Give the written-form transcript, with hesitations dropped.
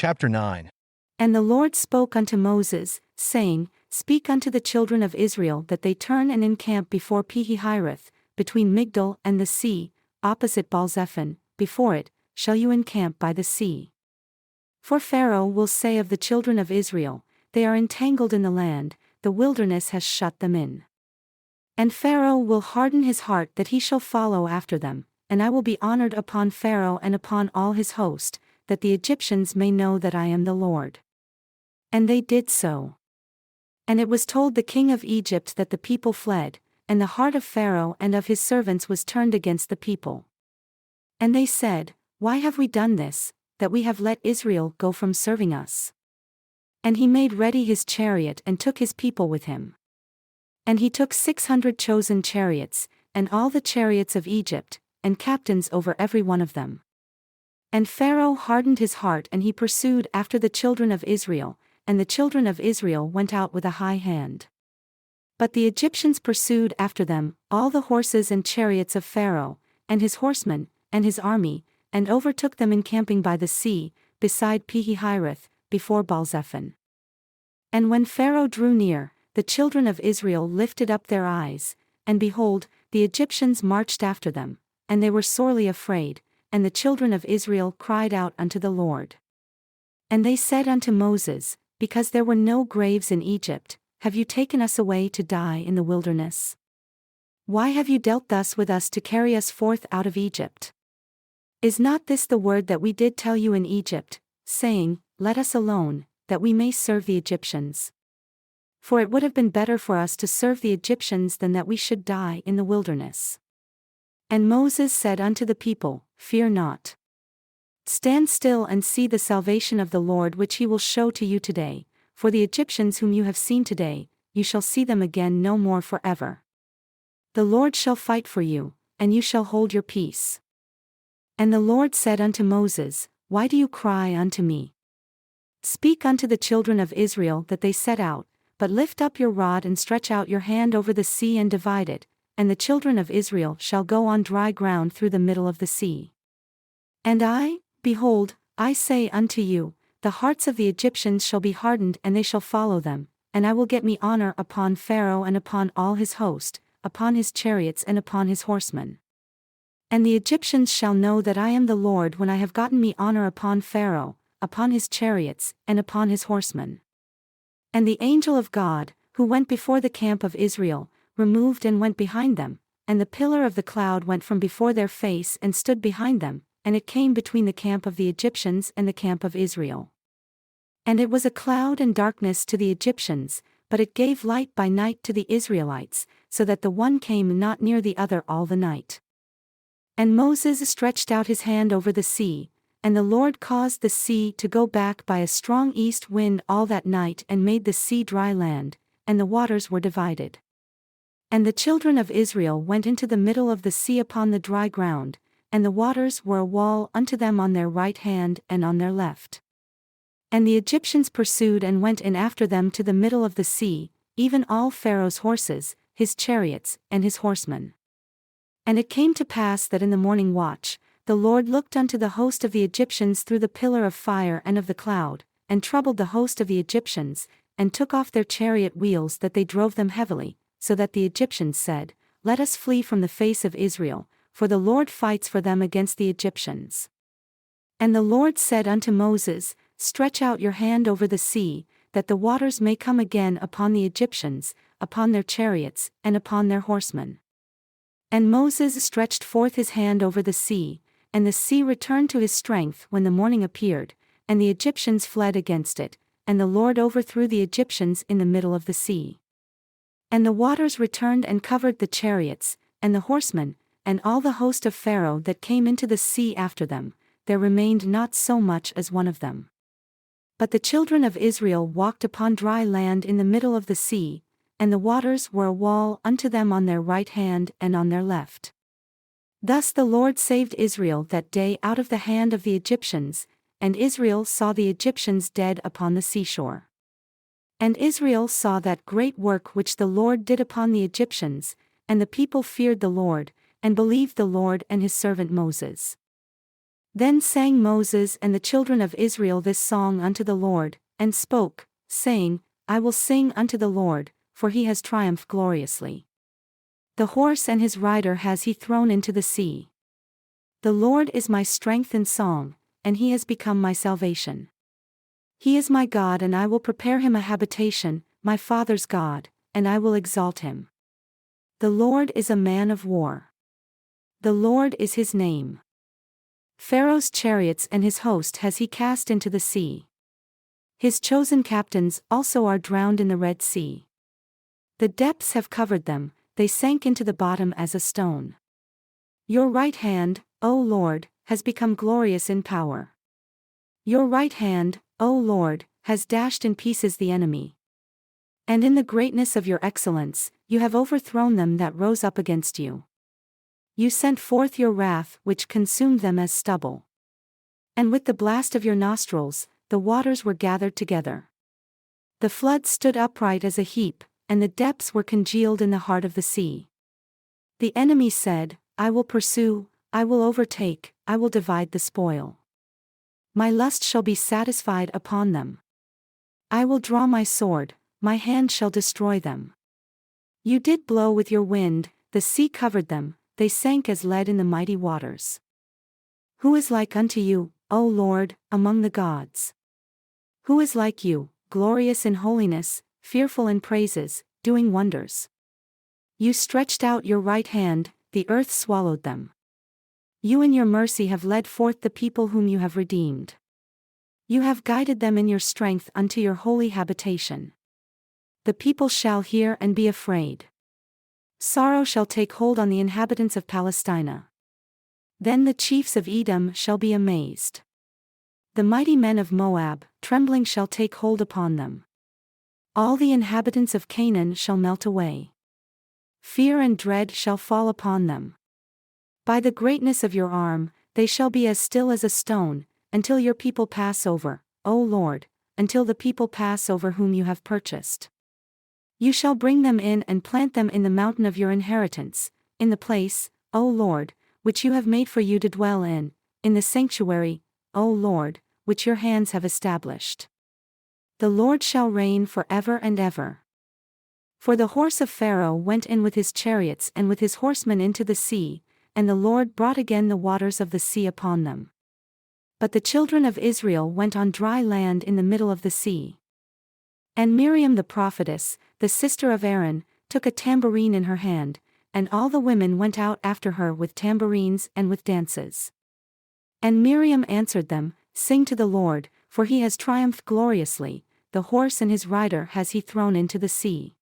Chapter 9. And the Lord spoke unto Moses, saying, Speak unto the children of Israel that they turn and encamp before Pi-hahiroth, between Migdol and the sea, opposite Baal-zephon. Before it shall you encamp by the sea. For Pharaoh will say of the children of Israel, They are entangled in the land, the wilderness has shut them in. And Pharaoh will harden his heart that he shall follow after them, and I will be honored upon Pharaoh and upon all his host, that the Egyptians may know that I am the Lord. And they did so. And it was told the king of Egypt that the people fled, and the heart of Pharaoh and of his servants was turned against the people. And they said, Why have we done this, that we have let Israel go from serving us? And he made ready his chariot and took his people with him. And he took 600 chosen chariots, and all the chariots of Egypt, and captains over every one of them. And Pharaoh hardened his heart and he pursued after the children of Israel, and the children of Israel went out with a high hand. But the Egyptians pursued after them, all the horses and chariots of Pharaoh, and his horsemen, and his army, and overtook them encamping by the sea, beside Pi-hahiroth, before Baal-zephon. And when Pharaoh drew near, the children of Israel lifted up their eyes, and behold, the Egyptians marched after them, and they were sorely afraid, and the children of Israel cried out unto the Lord. And they said unto Moses, Because there were no graves in Egypt, have you taken us away to die in the wilderness? Why have you dealt thus with us to carry us forth out of Egypt? Is not this the word that we did tell you in Egypt, saying, Let us alone, that we may serve the Egyptians? For it would have been better for us to serve the Egyptians than that we should die in the wilderness. And Moses said unto the people, Fear not. Stand still and see the salvation of the Lord which he will show to you today, for the Egyptians whom you have seen today, you shall see them again no more forever. The Lord shall fight for you, and you shall hold your peace. And the Lord said unto Moses, Why do you cry unto me? Speak unto the children of Israel that they set out, but lift up your rod and stretch out your hand over the sea and divide it, and the children of Israel shall go on dry ground through the middle of the sea. And I, behold, I say unto you, the hearts of the Egyptians shall be hardened and they shall follow them, and I will get me honor upon Pharaoh and upon all his host, upon his chariots and upon his horsemen. And the Egyptians shall know that I am the Lord when I have gotten me honor upon Pharaoh, upon his chariots, and upon his horsemen. And the angel of God, who went before the camp of Israel, removed and went behind them, and the pillar of the cloud went from before their face and stood behind them, and it came between the camp of the Egyptians and the camp of Israel. And it was a cloud and darkness to the Egyptians, but it gave light by night to the Israelites, so that the one came not near the other all the night. And Moses stretched out his hand over the sea, and the Lord caused the sea to go back by a strong east wind all that night and made the sea dry land, and the waters were divided. And the children of Israel went into the middle of the sea upon the dry ground, and the waters were a wall unto them on their right hand and on their left. And the Egyptians pursued and went in after them to the middle of the sea, even all Pharaoh's horses, his chariots, and his horsemen. And it came to pass that in the morning watch, the Lord looked unto the host of the Egyptians through the pillar of fire and of the cloud, and troubled the host of the Egyptians, and took off their chariot wheels that they drove them heavily, so that the Egyptians said, Let us flee from the face of Israel, for the Lord fights for them against the Egyptians. And the Lord said unto Moses, Stretch out your hand over the sea, that the waters may come again upon the Egyptians, upon their chariots, and upon their horsemen. And Moses stretched forth his hand over the sea, and the sea returned to his strength when the morning appeared, and the Egyptians fled against it, and the Lord overthrew the Egyptians in the middle of the sea. And the waters returned and covered the chariots, and the horsemen, and all the host of Pharaoh that came into the sea after them, there remained not so much as one of them. But the children of Israel walked upon dry land in the middle of the sea, and the waters were a wall unto them on their right hand and on their left. Thus the Lord saved Israel that day out of the hand of the Egyptians, and Israel saw the Egyptians dead upon the seashore. And Israel saw that great work which the Lord did upon the Egyptians, and the people feared the Lord, and believed the Lord and his servant Moses. Then sang Moses and the children of Israel this song unto the Lord, and spoke, saying, I will sing unto the Lord, for he has triumphed gloriously. The horse and his rider has he thrown into the sea. The Lord is my strength and song, and he has become my salvation. He is my God, and I will prepare him a habitation, my father's God, and I will exalt him. The Lord is a man of war. The Lord is his name. Pharaoh's chariots and his host has he cast into the sea. His chosen captains also are drowned in the Red Sea. The depths have covered them, they sank into the bottom as a stone. Your right hand, O Lord, has become glorious in power. Your right hand, O Lord, has dashed in pieces the enemy. And in the greatness of your excellence, you have overthrown them that rose up against you. You sent forth your wrath, which consumed them as stubble. And with the blast of your nostrils, the waters were gathered together. The flood stood upright as a heap, and the depths were congealed in the heart of the sea. The enemy said, I will pursue, I will overtake, I will divide the spoil. My lust shall be satisfied upon them. I will draw my sword, my hand shall destroy them. You did blow with your wind, the sea covered them, they sank as lead in the mighty waters. Who is like unto you, O Lord, among the gods? Who is like you, glorious in holiness, fearful in praises, doing wonders? You stretched out your right hand, the earth swallowed them. You in your mercy have led forth the people whom you have redeemed. You have guided them in your strength unto your holy habitation. The people shall hear and be afraid. Sorrow shall take hold on the inhabitants of Palestina. Then the chiefs of Edom shall be amazed. The mighty men of Moab, trembling shall take hold upon them. All the inhabitants of Canaan shall melt away. Fear and dread shall fall upon them. By the greatness of your arm, they shall be as still as a stone, until your people pass over, O Lord, until the people pass over whom you have purchased. You shall bring them in and plant them in the mountain of your inheritance, in the place, O Lord, which you have made for you to dwell in the sanctuary, O Lord, which your hands have established. The Lord shall reign for ever and ever. For the horse of Pharaoh went in with his chariots and with his horsemen into the sea, and the Lord brought again the waters of the sea upon them. But the children of Israel went on dry land in the middle of the sea. And Miriam the prophetess, the sister of Aaron, took a tambourine in her hand, and all the women went out after her with tambourines and with dances. And Miriam answered them, Sing to the Lord, for he has triumphed gloriously, the horse and his rider has he thrown into the sea.